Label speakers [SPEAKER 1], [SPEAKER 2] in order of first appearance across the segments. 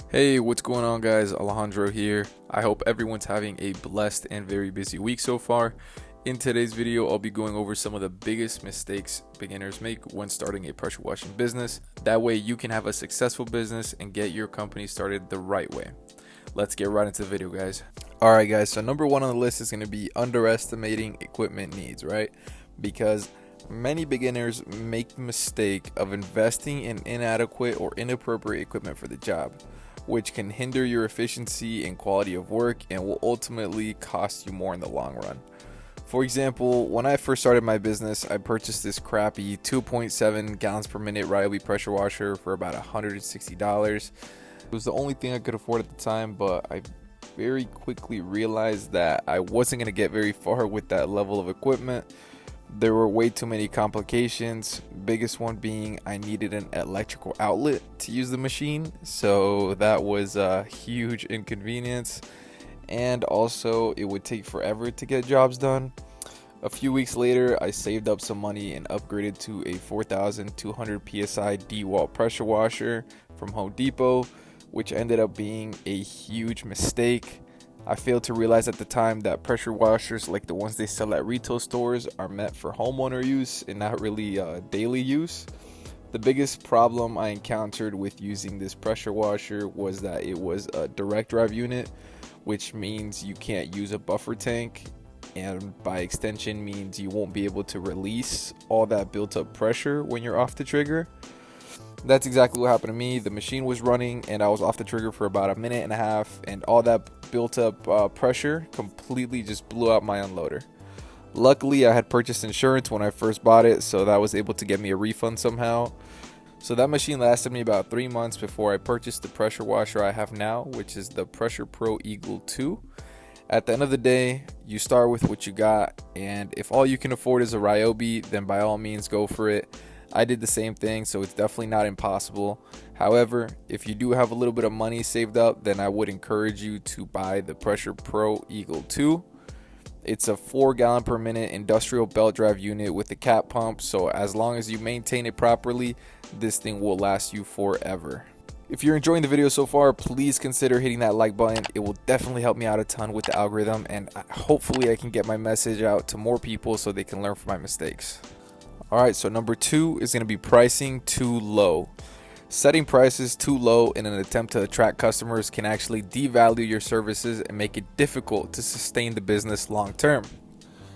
[SPEAKER 1] Hey, what's going on, guys? Alejandro here. I hope everyone's having a blessed and very busy week so far. In today's video, I'll be going over some of the biggest mistakes beginners make when starting a pressure washing business. That way, you can have a successful business and get your company started the right way. Let's get right into the video, guys. Alright, guys, so number one on the list is going to be underestimating equipment needs, right? Because many beginners make the mistake of investing in inadequate or inappropriate equipment for the job, which can hinder your efficiency and quality of work and will ultimately cost you more in the long run. For example, when I first started my business, I purchased this crappy 2.7 gallons per minute Ryobi pressure washer for about $160. It was the only thing I could afford at the time, but I very quickly realized that I wasn't going to get very far with that level of equipment. There were way too many complications, biggest one being I needed an electrical outlet to use the machine, so that was a huge inconvenience, and also it would take forever to get jobs done. A few weeks later, I saved up some money and upgraded to a 4,200 psi DeWalt pressure washer from Home Depot, which ended up being a huge mistake. I failed to realize at the time that pressure washers like the ones they sell at retail stores are meant for homeowner use and not really daily use. The biggest problem I encountered with using this pressure washer was that it was a direct drive unit, which means you can't use a buffer tank, and by extension means you won't be able to release all that built up pressure when you're off the trigger. That's exactly what happened to me. The machine was running and I was off the trigger for about a minute and a half, and all that built up pressure completely just blew out my unloader. Luckily, I had purchased insurance when I first bought it, so that was able to get me a refund somehow. So that machine lasted me about 3 months before I purchased the pressure washer I have now, which is the Pressure Pro Eagle 2. At the end of the day, you start with what you got, and if all you can afford is a Ryobi, then by all means go for it. I did the same thing, so it's definitely not impossible. However, if you do have a little bit of money saved up, then I would encourage you to buy the Pressure Pro Eagle 2. It's a 4 gallon per minute industrial belt drive unit with a cap pump, so as long as you maintain it properly, this thing will last you forever. If you're enjoying the video so far, please consider hitting that like button. It will definitely help me out a ton with the algorithm, and hopefully I can get my message out to more people so they can learn from my mistakes. Alright, so number 2 is going to be pricing too low. Setting prices too low in an attempt to attract customers can actually devalue your services and make it difficult to sustain the business long term.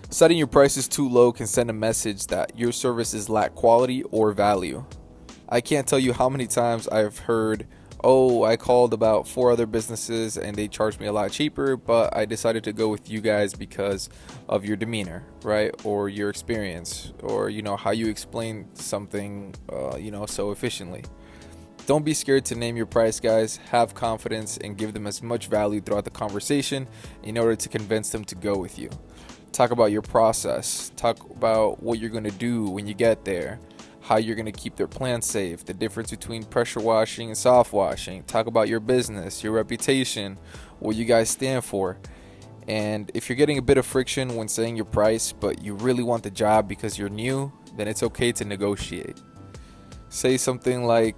[SPEAKER 1] Setting your prices too low can send a message that your services lack quality or value. I can't tell you how many times I've heard, "Oh, I called about 4 other businesses and they charged me a lot cheaper, but I decided to go with you guys because of your demeanor," right? Or your experience, or how you explain something so efficiently. Don't be scared to name your price, guys. Have confidence and give them as much value throughout the conversation in order to convince them to go with you. Talk about your process. Talk about what you're going to do when you get there, how you're going to keep their plants safe, the difference between pressure washing and soft washing. Talk about your business, your reputation, what you guys stand for. And if you're getting a bit of friction when saying your price, but you really want the job because you're new, then it's okay to negotiate. Say something like,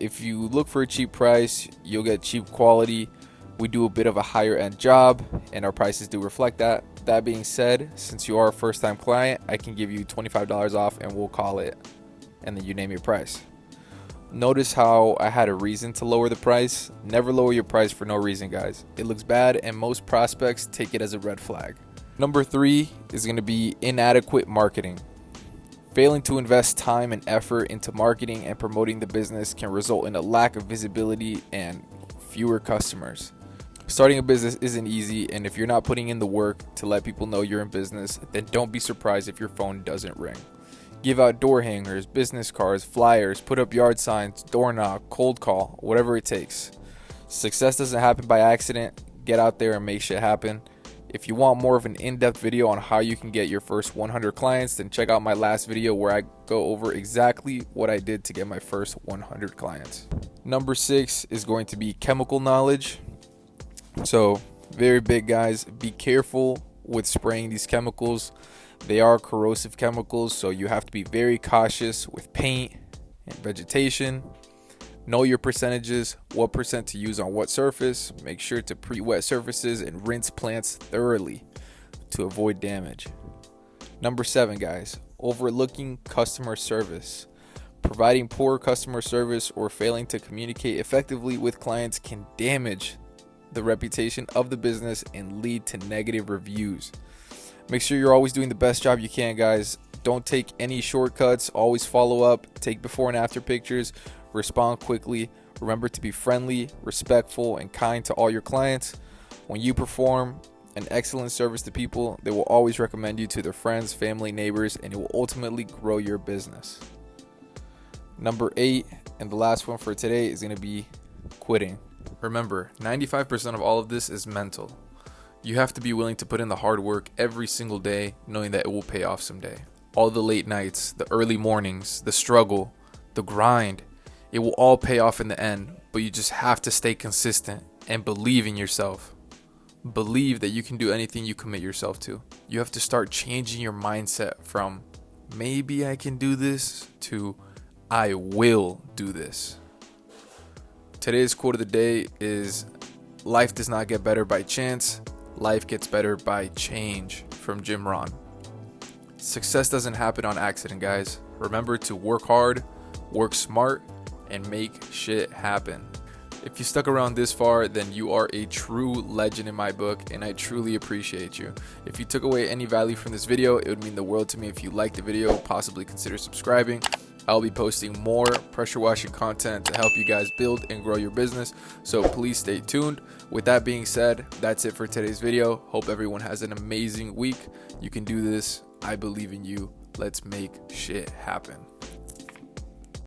[SPEAKER 1] if you look for a cheap price, you'll get cheap quality. We do a bit of a higher end job, and our prices do reflect that. That being said, since you are a first time client, I can give you $25 off and we'll call it. And then you name your price. Notice how I had a reason to lower the price. Never lower your price for no reason, guys. It looks bad and most prospects take it as a red flag. Number 3 is going to be inadequate marketing. Failing to invest time and effort into marketing and promoting the business can result in a lack of visibility and fewer customers. Starting a business isn't easy, and if you're not putting in the work to let people know you're in business, then don't be surprised if your phone doesn't ring. Give out door hangers, business cards, flyers, put up yard signs, door knock, cold call, whatever it takes. Success doesn't happen by accident. Get out there and make shit happen. If you want more of an in-depth video on how you can get your first 100 clients, then check out my last video where I go over exactly what I did to get my first 100 clients. Number 6 is going to be chemical knowledge. So, very big, guys. Be careful with spraying these chemicals. They are corrosive chemicals, so you have to be very cautious with paint and vegetation. Know your percentages, what percent to use on what surface. Make sure to pre-wet surfaces and rinse plants thoroughly to avoid damage. Number 7, guys, overlooking customer service. Providing poor customer service or failing to communicate effectively with clients can damage the reputation of the business and lead to negative reviews. Make sure you're always doing the best job you can, guys. Don't take any shortcuts. Always follow up. Take before and after pictures. Respond quickly. Remember to be friendly, respectful, and kind to all your clients. When you perform an excellent service to people, they will always recommend you to their friends, family, neighbors, and it will ultimately grow your business. Number 8, and the last one for today, is going to be quitting. Remember, 95% of all of this is mental. You have to be willing to put in the hard work every single day, knowing that it will pay off someday. All the late nights, the early mornings, the struggle, the grind, it will all pay off in the end, but you just have to stay consistent and believe in yourself. Believe that you can do anything you commit yourself to. You have to start changing your mindset from maybe I can do this to I will do this. Today's quote of the day is, life does not get better by chance. Life gets better by change, from Jim Rohn. Success doesn't happen on accident, guys. Remember to work hard, work smart, and make shit happen. If you stuck around this far, then you are a true legend in my book, and I truly appreciate you. If you took away any value from this video, it would mean the world to me if you liked the video. Possibly consider subscribing. I'll be posting more pressure washing content to help you guys build and grow your business, so please stay tuned. With that being said, that's it for today's video. Hope everyone has an amazing week. You can do this. I believe in you. Let's make shit happen.